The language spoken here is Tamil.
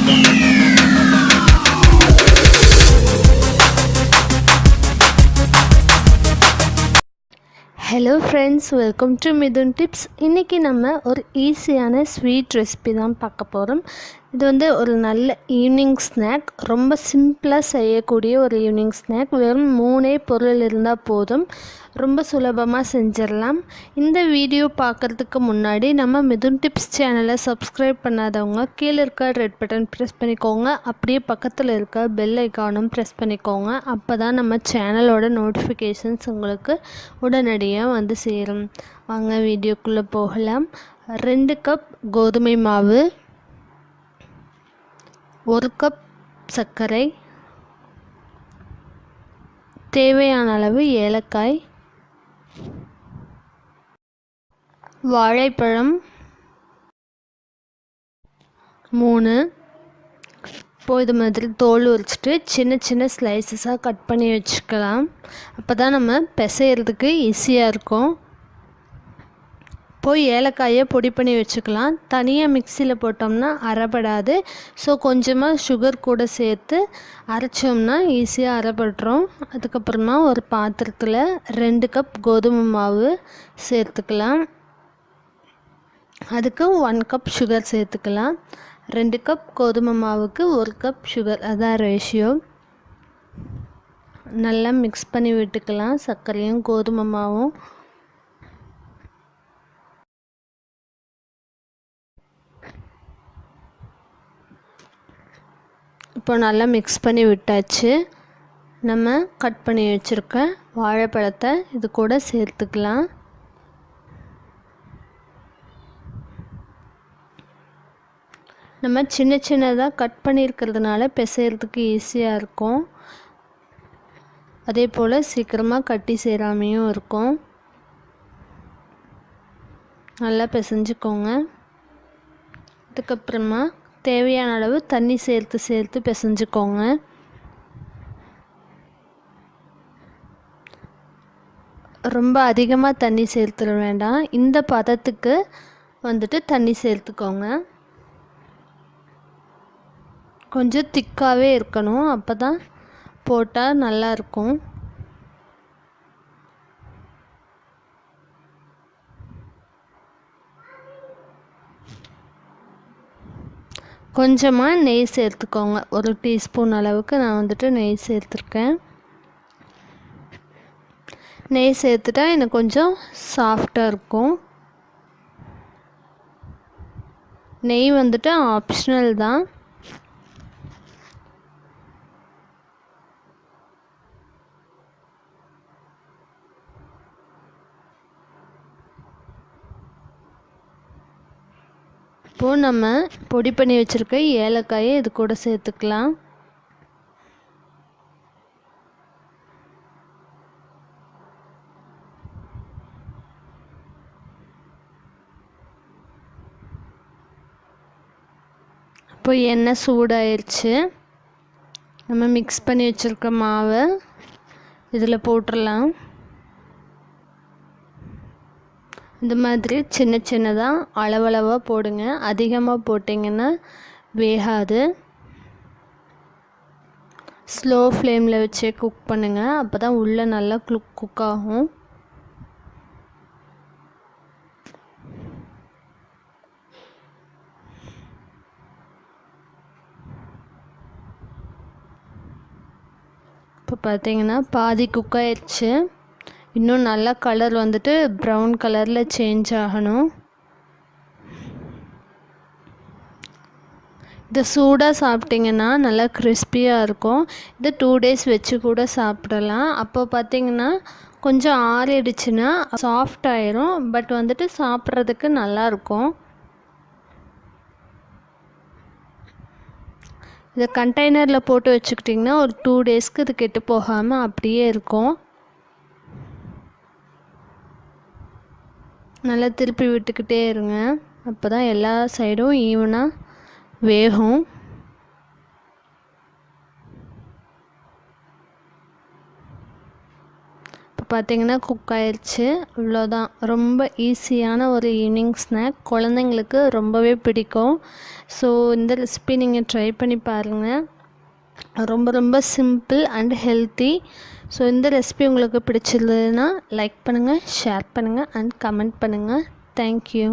Hello friends, welcome to Mithuntips. இன்னைக்கு நம்ம ஒரு ஈஸியான ஸ்வீட் ரெசிபி தான் பார்க்க போகிறோம். இது வந்து ஒரு நல்ல ஈவினிங் ஸ்நாக், ரொம்ப சிம்பிளாக செய்யக்கூடிய ஒரு ஈவினிங் ஸ்நாக். வெறும் 3 பொருள் இருந்தால் போதும், ரொம்ப சுலபமாக செஞ்சிடலாம். இந்த வீடியோ பார்க்குறதுக்கு முன்னாடி நம்ம மிதுன் டிப்ஸ் சேனலை சப்ஸ்கிரைப் பண்ணாதவங்க கீழே இருக்க ரெட் பட்டன் ப்ரெஸ் பண்ணிக்கோங்க. அப்படியே பக்கத்தில் இருக்க பெல் ஐக்கானும் ப்ரெஸ் பண்ணிக்கோங்க. அப்போ தான் நம்ம சேனலோட நோட்டிஃபிகேஷன்ஸ் உங்களுக்கு உடனடியாக வந்து சேரும். வாங்க வீடியோக்குள்ளே போகலாம். 2 கப் கோதுமை மாவு, 1 கப் சர்க்கரை, தேவையான அளவு ஏலக்காய், வாழைப்பழம் 3. இப்போது இது மாதிரி தோல் உரிச்சிட்டு சின்ன சின்ன ஸ்லைசஸாக கட் பண்ணி வச்சுக்கலாம். அப்போ தான் நம்ம பிசைகிறதுக்கு ஈஸியாக இருக்கும். இப்போது ஏலக்காயை பொடி பண்ணி வச்சுக்கலாம். தனியாக மிக்சியில் போட்டோம்னா அரைப்படாது. ஸோ கொஞ்சமாக சுகர் கூட சேர்த்து அரைச்சோம்னா ஈஸியாக அரைப்பட்டுரும். அதுக்கப்புறமா ஒரு பாத்திரத்தில் 2 கப் கோதுமை மாவு சேர்த்துக்கலாம். அதுக்கு 1 கப் சுகர் சேர்த்துக்கலாம். 2 கப் கோதுமை மாவுக்கு 1 கப் சுகர், அதான் ரேஷியோ. நல்லா மிக்ஸ் பண்ணி விட்டுக்கலாம் சர்க்கரையும் கோதுமை மாவும். இப்போ நல்லா மிக்ஸ் பண்ணி விட்டாச்சு. நம்ம கட் பண்ணி வச்சுருக்க வாழைப்பழத்தை இது கூட சேர்த்துக்கலாம். நம்ம சின்ன சின்னதாக கட் பண்ணியிருக்கிறதுனால பிசைகிறதுக்கு ஈஸியாக இருக்கும். அதே போல் சீக்கிரமாக கட்டி சேராமையும் இருக்கும். நல்லா பிசைஞ்சுக்கோங்க. அதுக்கப்புறமா தேவையான அளவு தண்ணி சேர்த்து பிசைஞ்சுக்கோங்க. ரொம்ப அதிகமாக தண்ணி சேர்த்துட வேண்டாம். இந்த பதத்துக்கு வந்துட்டு தண்ணி சேர்த்துக்கோங்க. கொஞ்சம் திக்காகவே இருக்கணும், அப்போ தான் போட்டால் நல்லாயிருக்கும். கொஞ்சமாக நெய் சேர்த்துக்கோங்க. 1 டீஸ்பூன் அளவுக்கு நான் வந்துட்டு நெய் சேர்த்துருக்கேன். நெய் சேர்த்துட்டா எனக்கு கொஞ்சம் சாஃப்டாக இருக்கும். நெய் வந்துட்டு ஆப்ஷனல் தான். இப்போது நம்ம பொடி பண்ணி வச்சுருக்க ஏலக்காயை இது கூட சேர்த்துக்கலாம். இப்போ எண்ணெய் சூடாயிருச்சு. நம்ம மிக்ஸ் பண்ணி வச்சுருக்க மாவை இதில் போட்டுடலாம். இந்த மாதிரி சின்ன சின்னதாக அளவளவாக போடுங்க. அதிகமாக போட்டிங்கன்னா வேகாது. ஸ்லோ ஃப்ளேமில் வச்சே குக் பண்ணுங்கள். அப்போ தான் உள்ளே நல்லா குக் ஆகும். இப்போ பார்த்தீங்கன்னா பாதி குக் ஆயிடுச்சு. இன்னும் நல்லா கலர் வந்துட்டு ப்ரௌன் கலரில் சேஞ்ச் ஆகணும். இதை சூடாக சாப்பிட்டிங்கன்னா நல்லா கிறிஸ்பியாக இருக்கும். இது 2 days வச்சு கூட சாப்பிடலாம். அப்போ பார்த்திங்கன்னா கொஞ்சம் ஆறிடுச்சுன்னா சாஃப்ட் ஆயிரும். பட் வந்துட்டு சாப்பிட்றதுக்கு நல்லாயிருக்கும். இதை கண்டெய்னரில் போட்டு வச்சுக்கிட்டிங்கன்னா ஒரு 2 daysக்கு இது கெட்டு போகாமல் அப்படியே இருக்கும். நல்லா திருப்பி விட்டுக்கிட்டே இருங்க. அப்போ தான் எல்லா சைடும் ஈவனாக வேகும். இப்போ பார்த்திங்கன்னா குக் ஆயிடுச்சு. இவ்வளோதான். ரொம்ப ஈஸியான ஒரு ஈவினிங் ஸ்நாக். குழந்தைங்களுக்கு ரொம்பவே பிடிக்கும். ஸோ இந்த ரெசிபி நீங்கள் ட்ரை பண்ணி பாருங்கள். ரொம்ப ரொம்ப சிம்பிள் அண்ட் ஹெல்த்தி. ஸோ இந்த ரெசிபி உங்களுக்கு பிடிச்சிருந்ததுன்னா லைக் பண்ணுங்கள், ஷேர் பண்ணுங்கள் அண்ட் கமெண்ட் பண்ணுங்கள். தேங்க்யூ.